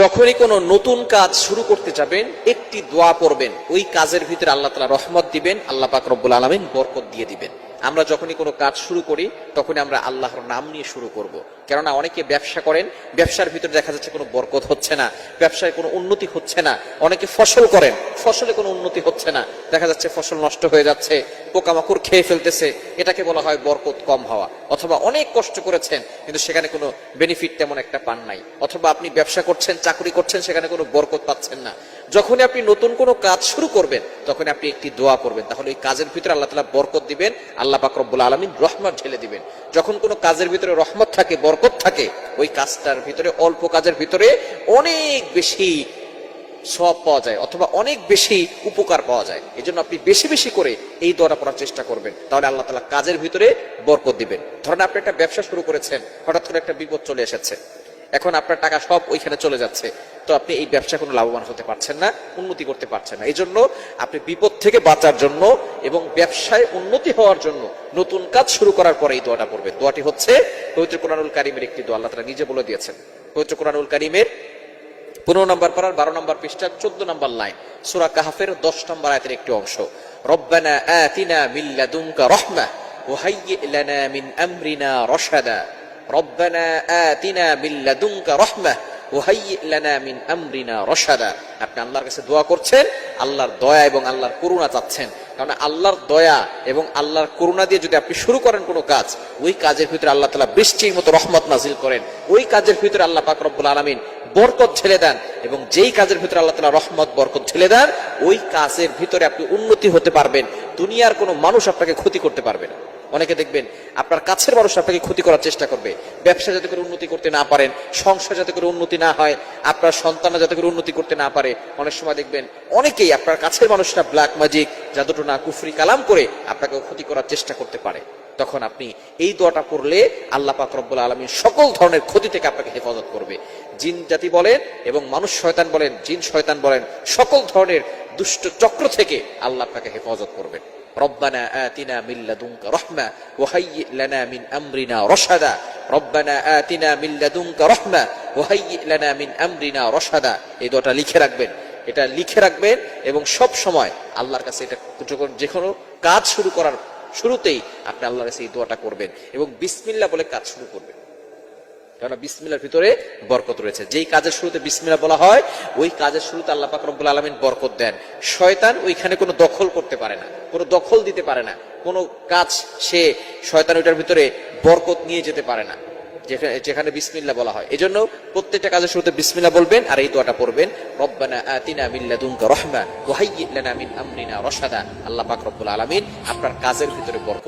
যখনই কোনো নতুন কাজ শুরু করতে যাবেন একটি দোয়া পড়বেন, ওই কাজের ভিতরে আল্লাহ তাআলা রহমত দিবেন, আল্লাহ পাক রব্বুল আলামিন বরকত দিয়ে দিবেন। আমরা যখনই কোনো কাজ শুরু করি তখনই আমরা আল্লাহর নাম নিয়ে শুরু করব। কেননা অনেকে ব্যবসা করেন, ব্যবসার ভিতরে দেখা যাচ্ছে কোনো বরকত হচ্ছে না, ব্যবসায় কোনো উন্নতি হচ্ছে না। অনেকে ফসল করেন, ফসলে কোনো উন্নতি হচ্ছে না, দেখা যাচ্ছে ফসল নষ্ট হয়ে যাচ্ছে, পোকামাকড় খেয়ে ফেলতেছে। এটাকে বলা হয় বরকত কম হওয়া। অথবা অনেক কষ্ট করেছেন কিন্তু সেখানে কোনো বেনিফিট তেমন একটা পান নাই। অথবা আপনি ব্যবসা করছেন, চাকরি করছেন, সেখানে কোনো বরকত পাচ্ছেন না। যখনই আপনি নতুন কোনো কাজ শুরু করবেন তখন আপনি একটি দোয়া করবেন, তাহলে ওই কাজের ভিতরে আল্লাহ তাআলা বরকত দিবেন, আল্লাহ পাক রব্বুল আলামিন রহমত ঢেলে দিবেন। যখন কোনো কাজের ভিতরে রহমত থাকে, বরকত থাকে, ওই কাজটার ভিতরে, অল্প কাজের ভিতরে অনেক বেশি সওয়াব পাওয়া যায় অথবা অনেক বেশি উপকার পাওয়া যায়। এই জন্য আপনি বেশি বেশি করে এই দোয়াটা পড়ার চেষ্টা করবেন, তাহলে আল্লাহ তাআলা কাজের ভিতরে বরকত দিবেন। ধরেন আপনি একটা ব্যবসা শুরু করেছেন, হঠাৎ করে একটা বিপদ চলে এসেছে, এখন আপনার টাকা সব ওইখানে চলে যাচ্ছে, তো আপনি এই ব্যবসা কোনো লাভবান হতে পারছেন না, উন্নতি করতে পারছেন না। এই জন্য আপনি বিপদ থেকে বাঁচার জন্য এবং ব্যবসায় উন্নতি হওয়ার জন্য নতুন কাজ শুরু করার পরে এই দোয়াটা পড়বেন। দোয়াটি হচ্ছে পবিত্র কোরআনুল কারীমের একটি দোয়া, আল্লাহ তাআলা নিজে বলে দিয়েছেন। পবিত্র কোরআনুল কারীমের 15 নম্বর পারার 12 নম্বর পৃষ্ঠার 14 নম্বর লাইন, সূরা কাহফের 10 নম্বর আয়াতের একটি অংশ। রব্বানা আতিনা মিন লাদুনকা রাহমাহ ওয়া হাইয়্যি লানা মিন আমরিনা রাশাদা। রব্বানা আতিনা মিন লাদুনকা রাহমাহ ওয়া হাইয়্যি লানা মিন আমরিনা রাশাদা। আপনি আল্লাহর কাছে দোয়া করছেন, আল্লাহর দয়া এবং আল্লাহর করুণা চাচ্ছেন। কারণ আল্লাহর দয়া এবং আল্লাহর করুণা দিয়ে যদি আপনি শুরু করেন কোনো কাজ, ওই কাজের ভিতরে আল্লাহ তাআলা বৃষ্টির মতো রহমত নাজিল করেন, ওই কাজের ভিতরে আল্লাহ পাক রব্বুল আলামিন বরকত ঢেলে দেন। এবং যেই কাজের ভিতরে আল্লাহ তাআলা রহমত বরকত ঢেলে দেন, ওই কাজের ভিতরে আপনি উন্নতি হতে পারবেন। দুনিয়ার কোনো মানুষ আপনাকে ক্ষতি করতে পারবে না। অনেকে দেখবেন আপনার কাছের মানুষ আপনাকে ক্ষতি করার চেষ্টা করবে, ব্যবসা যাতে করে উন্নতি করতে না পারেন, সংসার যাতে করে উন্নতি না হয়, আপনার সন্তানরা যাতে করে উন্নতি করতে না পারে। অনেক সময় দেখবেন অনেকেই আপনার কাছের মানুষরা ব্ল্যাক ম্যাজিক, জাদুটোনা, কুফরি কালাম করে আপনাকে ক্ষতি করার চেষ্টা করতে পারে। তখন আপনি এই দোয়াটা পড়লে আল্লাহ পাক রব্বুল আলামিন সকল ধরনের ক্ষতি থেকে আপনাকে হেফাজত করবে। জিন জাতি বলেন এবং মানুষ শয়তান বলেন, জিন শয়তান বলেন, সকল ধরনের দুষ্ট চক্র থেকে আল্লাহ আপনাকে হেফাজত করবেন। রব্বানা আতিনা মিন লাদুনকা রাহমাহ ওয়া হাইয়্যি লানা মিন আমরিনা রাশাদা। রব্বানা আতিনা মিন লাদুনকা রাহমাহ ওয়া হাইয়্যি লানা মিন আমরিনা রাশাদা। এই দোয়াটা লিখে রাখবেন, এটা লিখে রাখবেন এবং সব সময় আল্লাহর কাছে এটা যে কোনো কাজ শুরু করার শুরুতেই আপনি আল্লাহর কাছে এই দোয়াটা করবেন এবং বিসমিল্লাহ বলে কাজ শুরু করবেন। কারণ বিসমিল্লাহর ভিতরে বরকত রয়েছে। যেই কাজের শুরুতে বিসমিল্লাহ বলা হয়, ওই কাজের শুরুতে আল্লাহ পাক রব্বুল আলামিন বরকত দেন। শয়তান ওইখানে কোনো দখল করতে পারে না, কোনো দখল দিতে পারে না, কোনো কাজ সে শয়তান ওইটার ভিতরে বরকত নিয়ে যেতে পারে না, যেখানে বিসমিল্লাহ বলা হয়। এজন্য প্রত্যেকটা কাজের শুরুতে বিসমিল্লাহ বলবেন আর এই দোয়াটা পড়বেন, রব্বানা আতিনা মিন লাদুনকা রাহমাহ ওয়া হাইয়্যি লানা মিন আমরিনা রাশাদা। আল্লাহ পাক রব্বুল আলামিন আপনার কাজের ভিতরে বরকত